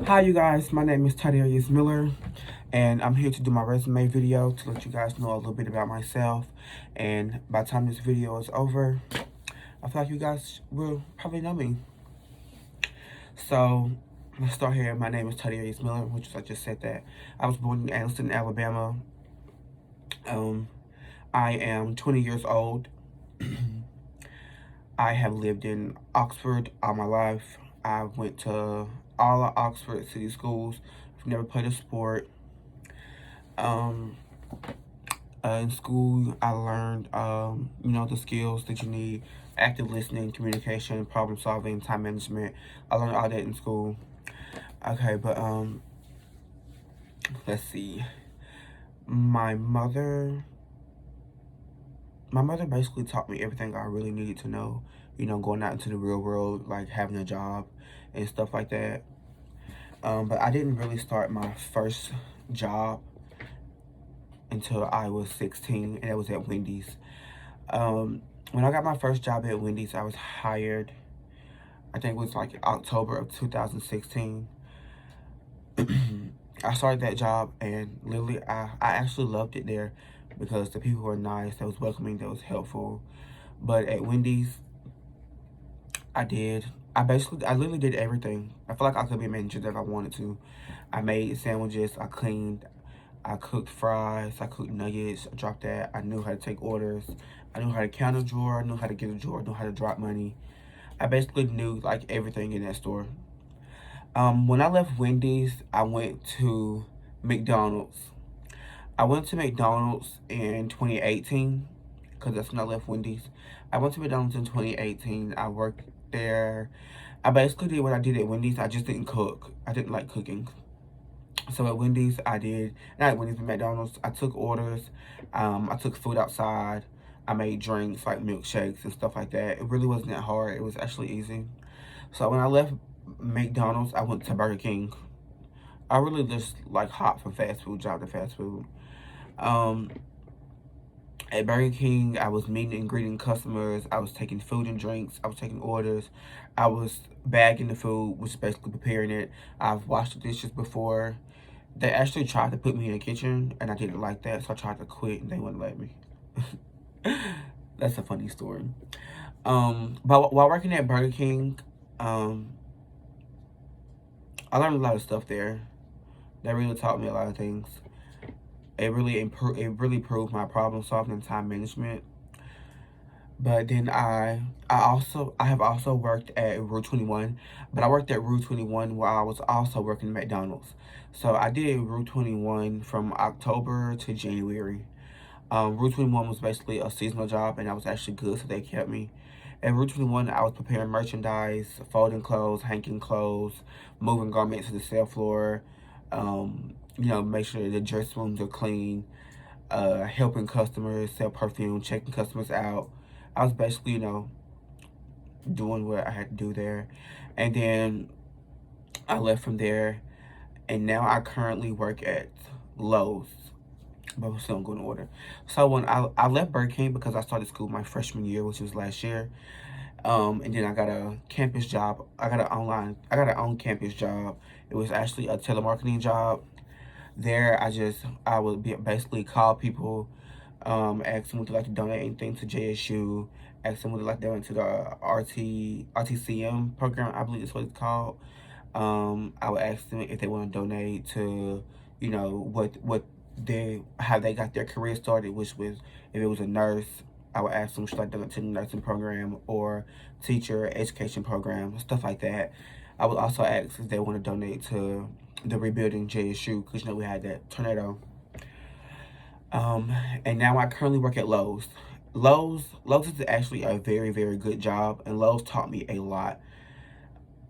Hi you guys, my name is Tadarius Miller and I'm here to do my resume video to let you guys know a little bit about myself, and by the time this video is over, I feel like you guys will probably know me. So let's start here. My name is Tadarius Miller, which I just said that. I was born in Anniston, Alabama. I am 20 years old. I have lived in Oxford all my life. I went to all of Oxford city schools. I've never played a sport. Um, in school, I learned, the skills that you need: active listening, communication, problem solving, time management. I learned all that in school. Okay, but let's see. My mother, my mother basically taught me everything I really needed to know. Going out into the real world, like having a job and stuff like that. But I didn't really start my first job until I was 16, and it was at Wendy's. When I got my first job at Wendy's, I was hired, I think it was like October of 2016. I started that job, and literally I actually loved it there because the people were nice, that was welcoming, that was helpful. But at Wendy's, I literally did everything. I feel like I could be a manager if I wanted to. I made sandwiches, I cleaned, I cooked fries, I cooked nuggets, I dropped that. I knew how to take orders. I knew how to count a drawer, I knew how to get a drawer, I knew how to drop money. I basically knew like everything in that store. When I left Wendy's, I went to McDonald's. I went to McDonald's in 2018 because that's when I left Wendy's. I went to McDonald's in 2018. I worked there. I basically did what I did at Wendy's. I just didn't cook. I didn't like cooking. So at Wendy's, not at Wendy's, but McDonald's, I took orders. I took food outside. I made drinks like milkshakes and stuff like that. It really wasn't that hard. It was actually easy. So when I left McDonald's, I went to Burger King. I really just like hop from fast food job to fast food. Um, at Burger King, I was meeting and greeting customers. I was taking food and drinks. I was taking orders. I was bagging the food, which is basically preparing it. I've washed the dishes before. They actually tried to put me in the kitchen, and I didn't like that, so I tried to quit, and they wouldn't let me. That's a funny story. But while working at Burger King, I learned a lot of stuff there. They really taught me a lot of things. It really improved. It really improved my problem solving and time management. But then I have also worked at Rue 21, but I worked at Rue 21 while I was also working at McDonald's. So I did Rue 21 from October to January. Rue 21 was basically a seasonal job, and I was actually good, so they kept me. At Rue 21, I was preparing merchandise, folding clothes, hanging clothes, moving garments to the sale floor, make sure the dress rooms are clean, helping customers sell perfume, checking customers out. I was basically, doing what I had to do there. And then I left from there, and now I currently work at Lowe's. But we're still going to order. So when I left Burger King because I started school my freshman year, which was last year. And then I got a campus job. I got an on-campus job. It was actually a telemarketing job. There, I would basically call people, ask them would they like to donate anything to JSU, ask them would they like to donate to the RTCM program, I believe that's what it's called. I would ask them if they want to donate to, how they got their career started, which was if it was a nurse, I would ask them should I donate to the nursing program or teacher education program, stuff like that. I would also ask if they want to donate to the rebuilding JSU because we had that tornado. And now I currently work at Lowe's. Lowe's is actually a very, very good job, and Lowe's taught me a lot.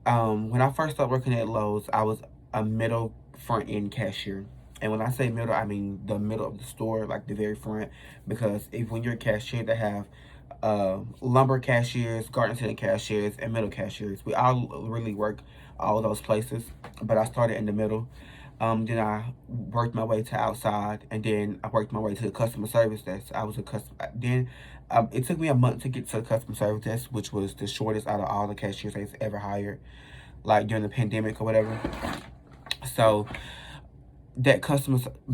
When I first started working at Lowe's, I was a middle front end cashier. And when I say middle, I mean the middle of the store, like the very front. Because when you're a cashier, they have lumber cashiers, garden center cashiers, and middle cashiers. We all really work all of those places. But I started in the middle. Then I worked my way to outside, and then I worked my way to the customer service desk. I was a customer. Then it took me a month to get to the customer service desk, which was the shortest out of all the cashiers I've ever hired, like during the pandemic or whatever. So that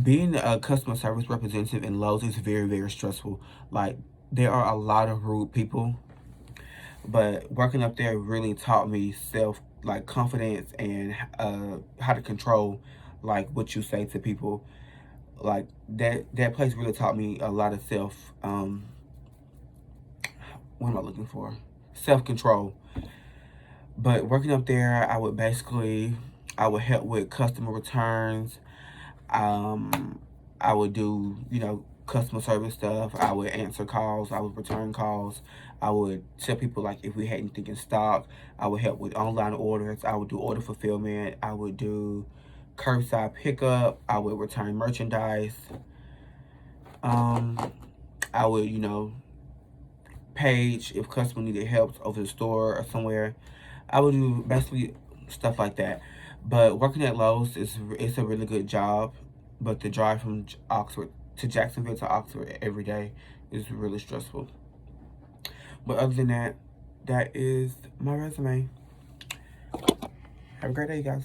being a customer service representative in Lowe's is very, very stressful. Like, there are a lot of rude people, but working up there really taught me confidence and how to control like what you say to people. Like that place really taught me a lot of what am I looking for? Self control. But working up there, I would help with customer returns. I would do, customer service stuff. I would answer calls. I would return calls. I would tell people like if we had anything in stock. I would help with online orders. I would do order fulfillment. I would do curbside pickup. I would return merchandise. I would, page if customer needed help over the store or somewhere. I would do basically stuff like that. But working at Lowe's it's a really good job. But the drive from Oxford to Jacksonville to Oxford every day is really stressful. But other than that, that is my resume. Have a great day, guys.